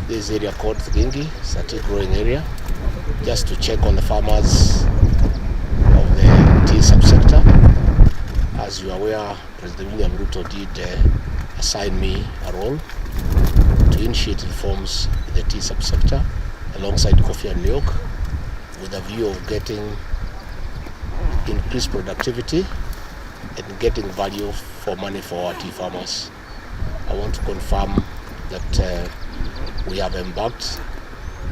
This area called Thukingi, it's a tea growing area, just to check on the farmers of the tea subsector. As you are aware, President William Ruto did assign me a role to initiate reforms in the tea subsector alongside Coffee and Milk, with a view of getting increased productivity and getting value for money for our tea farmers. I want to confirm that we have embarked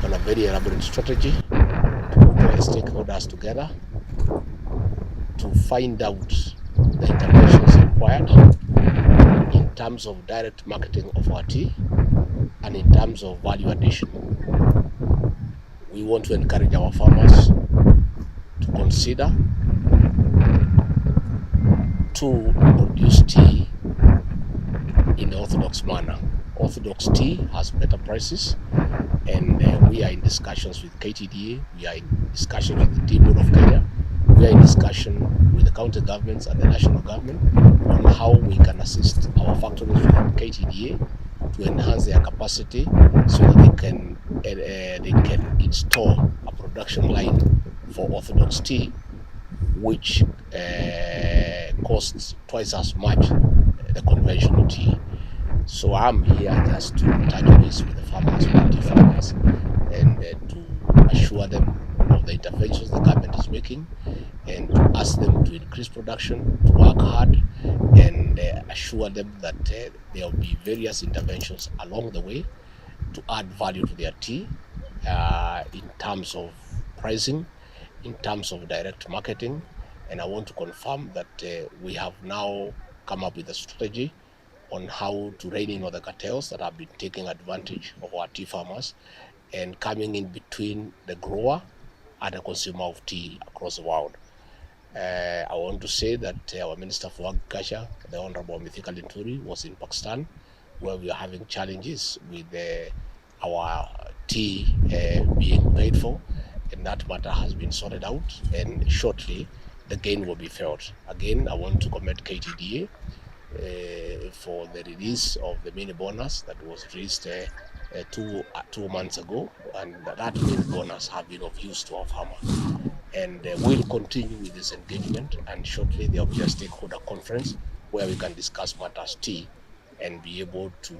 on a very elaborate strategy to put all the stakeholders together to find out the interventions required in terms of direct marketing of our tea and in terms of value addition. We want to encourage our farmers to consider to produce tea in the orthodox manner. Orthodox tea has better prices, and we are in discussions with KTDA, we are in discussions with the Tea Board of Kenya, we are in discussion with the county governments and the national government on how we can assist our factories with KTDA to enhance their capacity so that they can install a production line for orthodox tea, which costs twice as much the conventional tea. So I'm here just to touch base with the farmers, with the tea farmers, and to assure them of the interventions the government is making, and to ask them to increase production, to work hard, and assure them that there will be various interventions along the way to add value to their tea in terms of pricing, in terms of direct marketing. And I want to confirm that we have now come up with a strategy on how to rein in all the cartels that have been taking advantage of our tea farmers and coming in between the grower and the consumer of tea across the world. I want to say that our Minister for Agriculture, the Honorable Mithika Linturi, was in Pakistan, where we are having challenges with our tea being paid for, and that matter has been sorted out, and shortly the gain will be felt. Again, I want to commend KTDA for the release of the mini bonus that was released 2 months ago, and that mini bonus have been of use to our farmers. And we'll continue with this engagement, and shortly there will be a stakeholder conference where we can discuss matters tea and be able to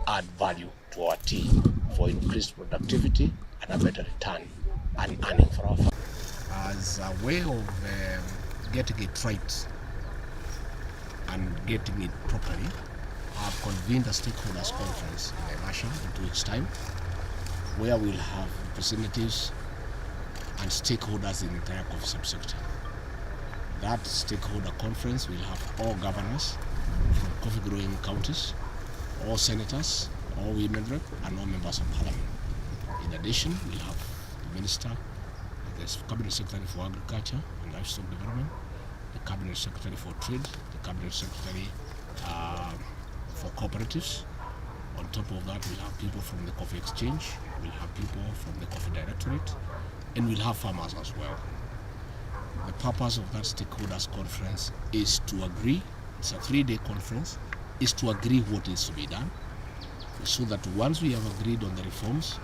add value to our tea for increased productivity and a better return and earning for our family. As a way of getting it right and getting it properly, I've convened a stakeholders conference in Naivasha in 2 weeks' time, where we'll have representatives and stakeholders in the entire coffee subsector. That stakeholder conference will have all governors from coffee growing counties, all senators, all women rep, and all members of parliament. In addition, we'll have the minister, the cabinet secretary for agriculture and livestock development, the cabinet secretary for trade, the cabinet secretary for cooperatives. On top of that, we'll have people from the coffee exchange, we'll have people from the coffee directorate, and we'll have farmers as well. The purpose of that stakeholders conference is to agree, it's a 3-day conference, is to agree what is to be done, so that once we have agreed on the reforms,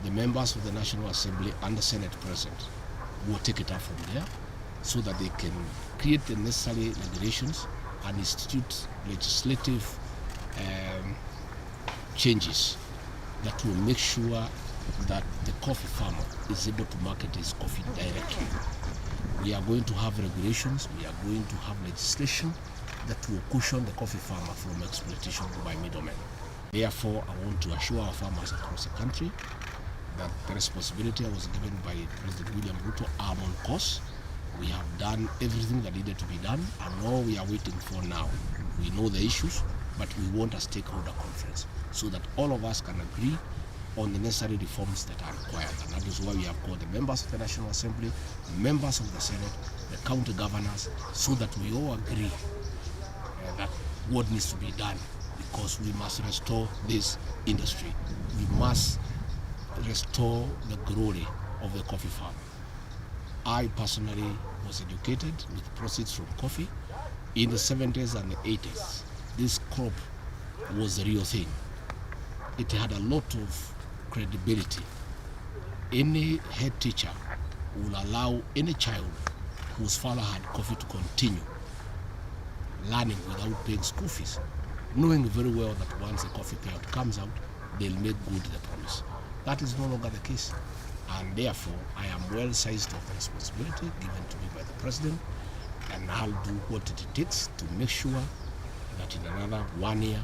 the members of the National Assembly and the Senate President will take it up from there, so that they can create the necessary regulations and institute legislative changes that will make sure that the coffee farmer is able to market his coffee directly. We are going to have regulations, we are going to have legislation that will cushion the coffee farmer from exploitation by middlemen. Therefore, I want to assure our farmers across the country that the responsibility I was given by President William Ruto are on course. We have done everything that needed to be done, and all we are waiting for now, we know the issues, but we want a stakeholder conference so that all of us can agree on the necessary reforms that are required. And that is why we have called the members of the National Assembly, the members of the Senate, the county governors, so that we all agree that what needs to be done, because we must restore this industry. We must restore the glory of the coffee farm. I personally was educated with proceeds from coffee. In the 70s and the 80s, this crop was the real thing. It had a lot of credibility. Any head teacher will allow any child whose father had coffee to continue learning without paying school fees, knowing very well that once the coffee payout comes out, they'll make good the promise. That is no longer the case. And therefore, I am well sized of the responsibility given to me by the President, and I'll do what it takes to make sure that in another 1 year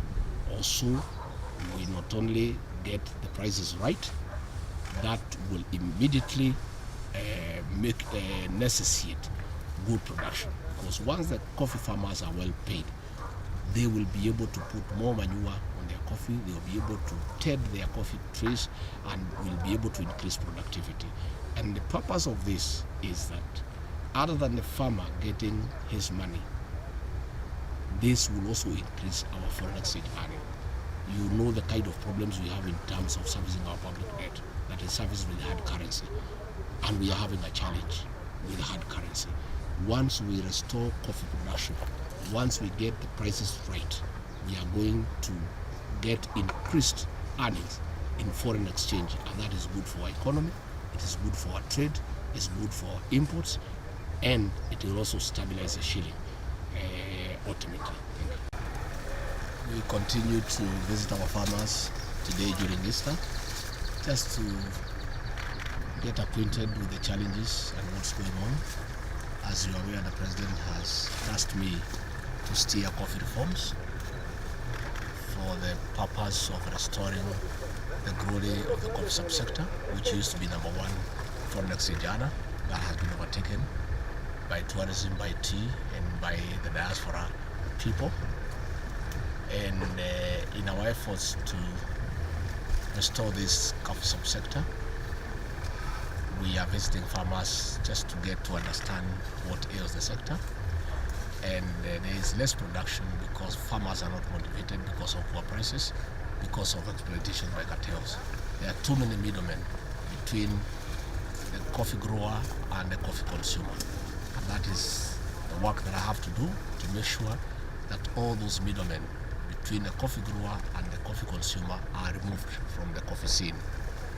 or so, we not only get the prices right, that will immediately necessitate good production. Because once the coffee farmers are well paid, they will be able to put more manure on their coffee, they will be able to tend their coffee trees, and will be able to increase productivity. And the purpose of this is that other than the farmer getting his money, this will also increase our foreign exchange earning. You know the kind of problems we have in terms of servicing our public debt, that is serviced with hard currency, and we are having a challenge with hard currency. Once we restore coffee production, once we get the prices right, we are going to get increased earnings in foreign exchange, and that is good for our economy, it is good for our trade, it's good for our imports, and it will also stabilize the shilling ultimately. We continue to visit our farmers today during Easter, just to get acquainted with the challenges and what's going on. As you are aware, the President has tasked me to steer coffee reforms for the purpose of restoring the glory of the coffee subsector, which used to be number one foreign exchange earner, that has been overtaken by tourism, by tea, and by the diaspora people. And in our efforts to restore this coffee subsector, we are visiting farmers just to get to understand what ails the sector. And there is less production because farmers are not motivated because of poor prices, because of exploitation by cartels. There are too many middlemen between the coffee grower and the coffee consumer. And that is the work that I have to do to make sure that all those middlemen between the coffee grower and the coffee consumer are removed from the coffee scene.